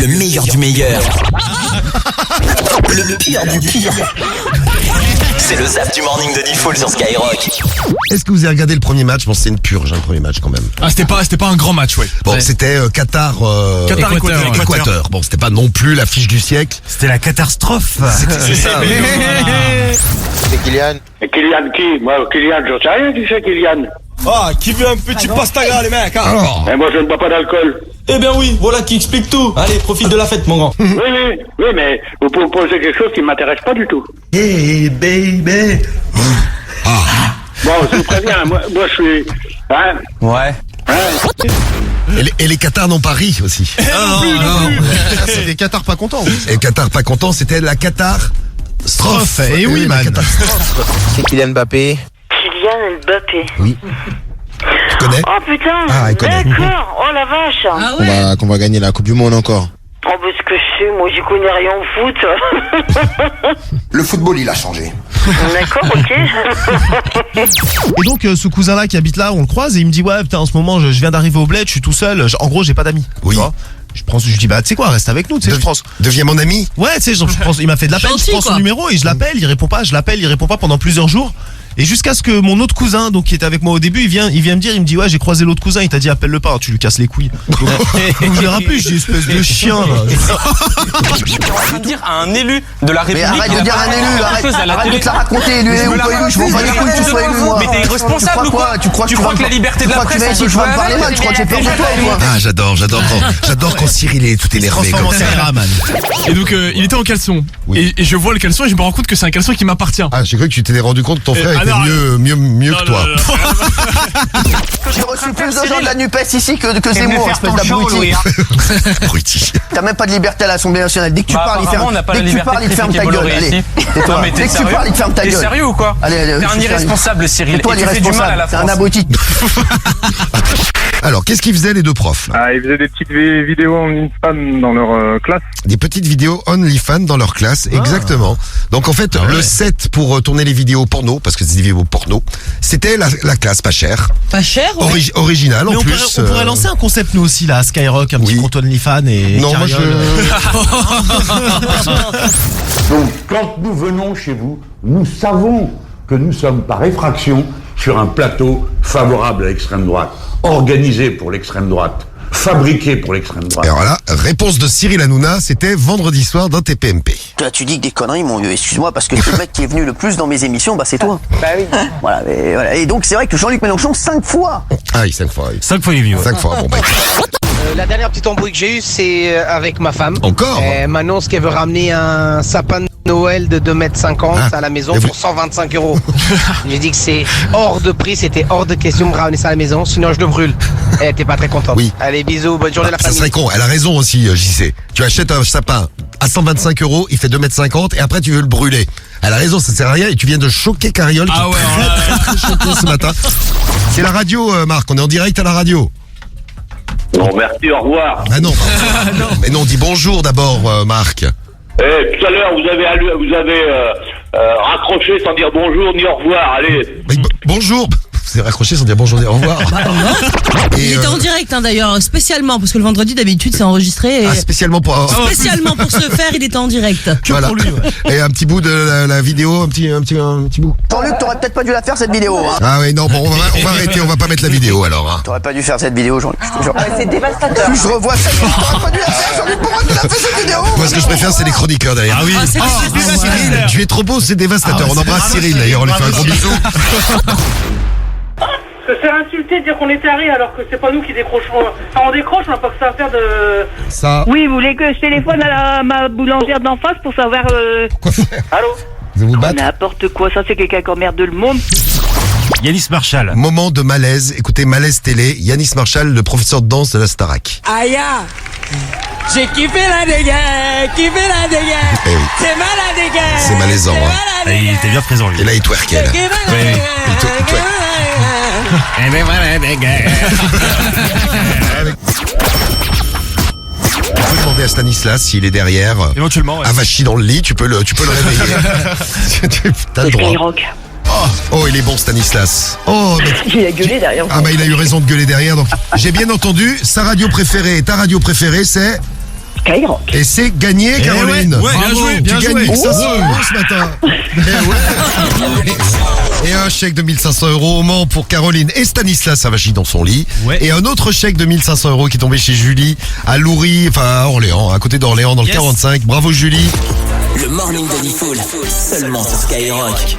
Le meilleur du meilleur. Le pire du pire. C'est le Zap du Morning de Diffoul sur Skyrock. Est-ce que vous avez regardé le premier match? Bon, c'était une purge, le premier match quand même. Ah, c'était pas un grand match, ouais. Bon, Ouais. c'était Qatar-Équateur. Bon, c'était pas non plus l'affiche du siècle. C'était la catastrophe. C'est ça. C'est Kylian. Et Kylian qui? Moi, Kylian, j'en sais rien qui c'est Kylian. Ah, qui veut un petit pastaga, les mecs, hein? Alors, Mais moi, je ne bois pas d'alcool. Eh bien oui, voilà qui explique tout. Allez, profite de la fête, mon grand. Oui, mais vous pouvez me poser quelque chose qui ne m'intéresse pas du tout. Hey baby. Bon, je vous préviens, moi je suis... Hein? Ouais. et les Qatars n'ont pas ri aussi. C'est des Qatars pas contents. Et Qatar pas content, c'était la Qatar-strophe. Et oui, la man. catastrophe. C'est Kylian Mbappé. Kylian Mbappé. Oui. Tu connais? Oh putain, Ah, il connaît. d'accord. Oh la vache. Ah ouais. Qu'on va gagner la Coupe du Monde encore. Oh bah ce que je sais, moi j'y connais rien au foot. Le football, il a changé. D'accord, ok. Et donc ce cousin-là qui habite là, on le croise et il me dit ouais putain en ce moment je viens d'arriver au bled, je suis tout seul, en gros j'ai pas d'amis. Oui. Tu vois. Je dis bah tu sais quoi, reste avec nous, tu sais, je prends. Deviens mon ami. Ouais, tu sais, je prends, il m'a fait de la peine, je Gentil, prends son quoi. numéro et je l'appelle, il répond pas, je l'appelle, il répond pas pendant plusieurs jours. Et jusqu'à ce que mon autre cousin, donc qui était avec moi au début, il vient me dire, il me dit ouais j'ai croisé l'autre cousin, il t'a dit appelle-le pas, tu lui casses les couilles. Donc je l'ai rappelé, je dis espèce de chien là. Dire à un élu de la République. Mais arrête de dire un élu, arrête de te la raconter, élu ou pas élu, je m'en bats les couilles que tu sois élu, moi. Mais t'es irresponsable ou quoi? Tu crois que la liberté de la presse, ça peut tu vas me parler mal, tu crois que j'ai peur de toi, moi. Ah, j'adore quand Cyril est tout énervé comme ça. Et donc, il était en caleçon. Oui. Et je vois le caleçon et je me rends compte que c'est un caleçon qui m'appartient. Ah, j'ai cru que tu t'étais rendu compte que ton frère ah était non, mieux que toi. J'ai reçu plus de gens de la NUPES ici que Zemmour, espèce d'abruti. Abruti. T'as même pas de liberté à l'Assemblée nationale. Dès que tu Bah, parles, il apparemment, on n'a pas la liberté il te ferme ta critiquer gueule. Bolloré Allez, ici. tais-toi. Non, mais t'es Dès que tu sérieux? parles, il te ferme ta T'es gueule. sérieux ou quoi? Allez, T'es un irresponsable, Cyril. Et toi, tu fais du mal à la l'irresponsable, t'es un France. abruti. Alors, qu'est-ce qu'ils faisaient les deux profs là? Ils faisaient des petites vidéos en fan dans leur classe. Des petites vidéos OnlyFans dans leur classe, exactement. Donc en fait, le set pour tourner les vidéos porno, parce que c'est des vidéos porno, c'était la classe pas chère, Pas cher, ouais. originale Mais en on plus. pourrait lancer un concept nous aussi là à Skyrock, un petit Oui. compte OnlyFans et Non, moi Carriole. Donc, quand nous venons chez vous, nous savons que nous sommes par effraction sur un plateau favorable à l'extrême droite, organisé pour l'extrême droite, fabriqué pour l'extrême droite. Et alors là, réponse de Cyril Hanouna, c'était vendredi soir d'un TPMP. Toi, tu dis que des conneries, mon vieux. Excuse-moi, parce que le mec qui est venu le plus dans mes émissions, bah c'est toi. Bah oui. Voilà, et donc c'est vrai que Jean-Luc Mélenchon 5 fois. Ah oui, 5 fois. Oui. 5 fois il est venu. 5 fois, bon bah. La dernière petite embrouille que j'ai eue, c'est avec ma femme. Encore Elle m'annonce qu'elle veut ramener un sapin de Noël de 2,50 m à la maison et pour 125 €. J'ai dit que c'est hors de prix, c'était hors de question de ramener ça à la maison, sinon je le brûle. Elle était pas très contente. Oui. Allez, bisous, bonne journée la Ça famille. serait con, elle a raison aussi, JC. Tu achètes un sapin à 125 €, il fait 2,50 m et après tu veux le brûler. Elle a raison, ça sert à rien et tu viens de choquer Carriole qui Ah ouais, est très choqué ce matin. C'est la radio, Marc, on est en direct à la radio. Bon, merci, au revoir. Ah non, mais non, dis bonjour d'abord, Marc. Tout à l'heure, vous avez raccroché sans dire bonjour ni au revoir. Allez. Mais bonjour. Vous avez raccroché sans dire bonjour et au revoir. Il était en direct d'ailleurs, spécialement, parce que le vendredi d'habitude c'est enregistré. Et spécialement pour spécialement pour ce faire, il était en direct. voilà. Pour lui, ouais. Et un petit bout de la vidéo, un petit bout. Jean-Luc, t'aurais peut-être pas dû la faire cette vidéo. Hein. Ah oui, non, bon, on va arrêter, on va pas mettre la vidéo alors. Hein. T'aurais pas dû faire cette vidéo, Jean-Luc. Je te jure. C'est dévastateur. Je revois ça. T'aurais pas dû la faire, Jean-Luc. Pourquoi tu l'as fait cette vidéo? Moi, ce que je préfère, c'est les chroniqueurs derrière. Ah oui. Cyril, tu es trop beau, c'est dévastateur. On embrasse Cyril d'ailleurs, on lui fait un gros bisou. Se faire insulter, dire qu'on est taré alors que c'est pas nous qui décrochons. Enfin, on décroche, on n'a pas que ça à faire de... Ça. Oui, vous voulez que je téléphone à ma boulangère d'en face pour savoir... Quoi faire? Allô? Vous vous battre? N'importe quoi, ça c'est quelqu'un qui emmerde le monde. Yanis Marshall. Moment de malaise. Écoutez, malaise télé. Yanis Marshall, le professeur de danse de la Starac. Aïe! J'ai kiffé la dégâts, Eh oui. c'est malade dégâts. C'est malaisant. Hein. Il était bien présent lui. Et là, il twerkait. Là. On peut demander à Stanislas s'il est derrière. Éventuellement, ouais. Avachi dans le lit, tu peux le réveiller. T'as le droit. Skyrock. Oh, il est bon Stanislas. Oh, mais... Il a gueulé derrière. Ah bah il a eu raison de gueuler derrière. Donc j'ai bien entendu, sa radio préférée, ta radio préférée, c'est Skyrock. Et c'est gagné, Caroline. ouais, bien joué, bien tu joué. gagnes 1500 € ce matin. Et un chèque de 1500 € au Mans pour Caroline et Stanislas Savachi dans son lit. Ouais. Et un autre chèque de 1500 € qui est tombé chez Julie à Loury, enfin à Orléans, à côté d'Orléans dans le 45. Bravo Julie. Le morning de Diffoul, seulement sur Skyrock.